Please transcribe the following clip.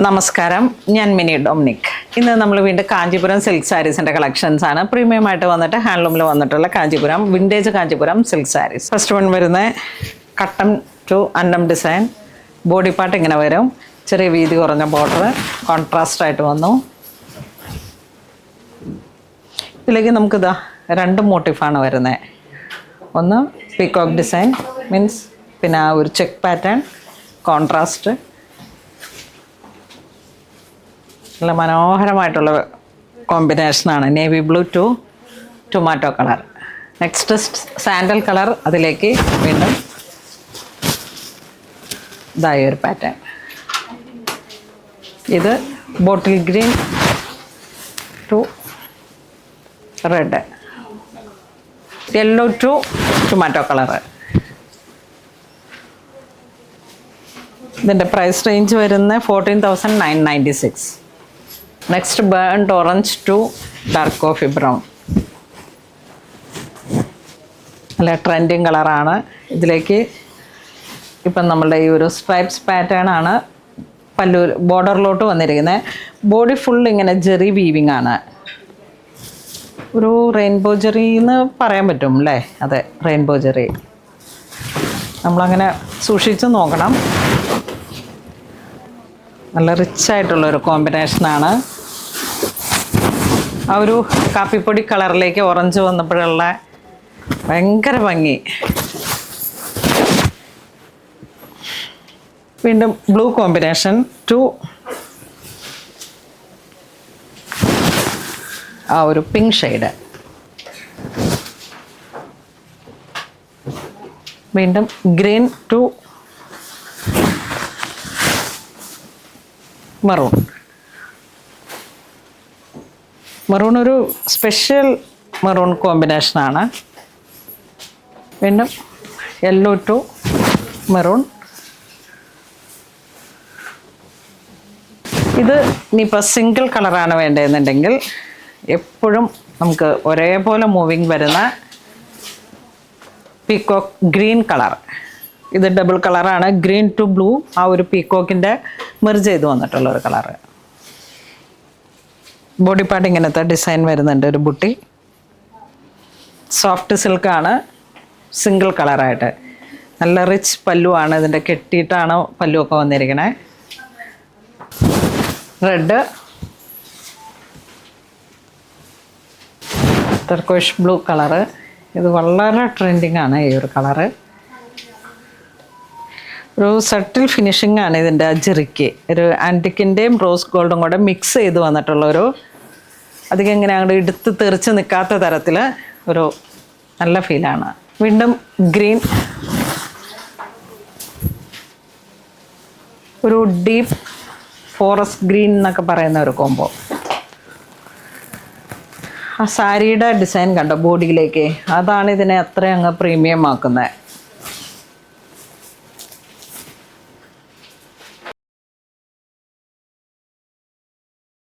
നമസ്കാരം, ഞാൻ mini Dominic. ഇന്ന് നമ്മൾ വീണ്ടും കാഞ്ചീപുരം സിൽക്ക് സാരീസിൻ്റെ കളക്ഷൻസ് ആണ്. പ്രീമിയമായിട്ട് വന്നിട്ട് ഹാൻഡ്ലൂമിൽ വന്നിട്ടുള്ള Kanchipuram vintage Kanchipuram silk saris. First one വരുന്ന കട്ടൺ ടു അന്നം ഡിസൈൻ. ബോഡി പാർട്ട് ഇങ്ങനെ വരും, ചെറിയ വീതി കുറഞ്ഞ ബോർഡർ, കോൺട്രാസ്റ്റ് ആയിട്ട് വന്നു. ഇതിലേക്ക് നമുക്കിതാ രണ്ട് മോട്ടീഫാണ് വരുന്നത്. ഒന്ന് പീകോക്ക് ഡിസൈൻ മീൻസ് പിന്നെ ആ ഒരു ചെക്ക് പാറ്റേൺ, കോൺട്രാസ്റ്റ്, നല്ല മനോഹരമായിട്ടുള്ള കോമ്പിനേഷനാണ്. Navy blue to tomato colour. Next sandal colour, അതിലേക്ക് വീണ്ടും ഇതായ ഒരു പാറ്റേൺ. ഇത് bottle green to red, yellow to tomato colour. ഇതിൻ്റെ പ്രൈസ് റേഞ്ച് വരുന്ന 14,996. Next burnt orange to dark coffee brown. നല്ല ട്രെൻഡിങ് കളറാണ്. ഇതിലേക്ക് ഇപ്പം നമ്മളുടെ ഈ ഒരു സ്ട്രൈപ്സ് പാറ്റേൺ ആണ് പല്ലു ബോർഡറിലോട്ട് വന്നിരിക്കുന്നത്. ബോഡി ഫുൾ ഇങ്ങനെ ജെറി വീവിങ് ആണ്. ഒരു റെയിൻബോ ജെറി എന്ന് പറയാൻ പറ്റും അല്ലേ? അതെ, റെയിൻബോ ജെറി. നമ്മളങ്ങനെ സൂക്ഷിച്ച് നോക്കണം. നല്ല റിച്ചായിട്ടുള്ളൊരു കോമ്പിനേഷനാണ്. ആ ഒരു കാപ്പിപ്പൊടി കളറിലേക്ക് ഓറഞ്ച് വന്നപ്പോഴുള്ള ഭയങ്കര ഭംഗി. വീണ്ടും ബ്ലൂ കോമ്പിനേഷൻ ടു ആ ഒരു പിങ്ക് ഷെയ്ഡ്. വീണ്ടും ഗ്രീൻ ടു മെറൂൺ. മെറൂൺ ഒരു സ്പെഷ്യൽ മെറൂൺ കോമ്പിനേഷനാണ്. വീണ്ടും യെല്ലോ ടു മെറൂൺ. ഇത് ഇനിയിപ്പോൾ സിംഗിൾ കളറാണ് വേണ്ടതെന്നുണ്ടെങ്കിൽ എപ്പോഴും നമുക്ക് ഒരേപോലെ മൂവിങ് വരുന്ന പീകോക്ക് ഗ്രീൻ കളർ. ഇത് ഡബിൾ കളറാണ്, ഗ്രീൻ ടു ബ്ലൂ. ആ ഒരു പീകോക്കിൻ്റെ മെർജ് ചെയ്ത് വന്നിട്ടുള്ളൊരു കളറ്. ബോഡി പാർട്ട് ഇങ്ങനത്തെ ഡിസൈൻ വരുന്നുണ്ട്, ഒരു ബുട്ടി. സോഫ്റ്റ് സിൽക്കാണ്, സിംഗിൾ കളറായിട്ട്. നല്ല റിച്ച് പല്ലുവാണ്. ഇതിൻ്റെ കെട്ടിയിട്ടാണ് പല്ലുവൊക്കെ വന്നിരിക്കണേ. Red, turquoise blue colour. ഇത് വളരെ ട്രെൻഡിങ് ആണ് ഈ ഒരു കളറ്. ഒരു സട്ടിൽ ഫിനിഷിംഗ് ആണ് ഇതിൻ്റെ ജെറിക്ക്. ഒരു ആൻറ്റിക്കിൻ്റെയും റോസ് ഗോൾഡും കൂടെ മിക്സ് ചെയ്ത് വന്നിട്ടുള്ളൊരു അധികം ഇങ്ങനെ അങ്ങോട്ട് എടുത്ത് തെറിച്ച് നിൽക്കാത്ത തരത്തിൽ ഒരു നല്ല ഫീലാണ്. വീണ്ടും ഗ്രീൻ, ഒരു ഡീപ്പ് ഫോറസ്റ്റ് ഗ്രീൻ എന്നൊക്കെ പറയുന്ന ഒരു കോംബോ. ആ സാരിയുടെ ഡിസൈൻ കണ്ടോ ബോഡിയിലേക്ക്, അതാണ് ഇതിനെ അത്രയും അങ്ങ് പ്രീമിയം ആക്കുന്നത്.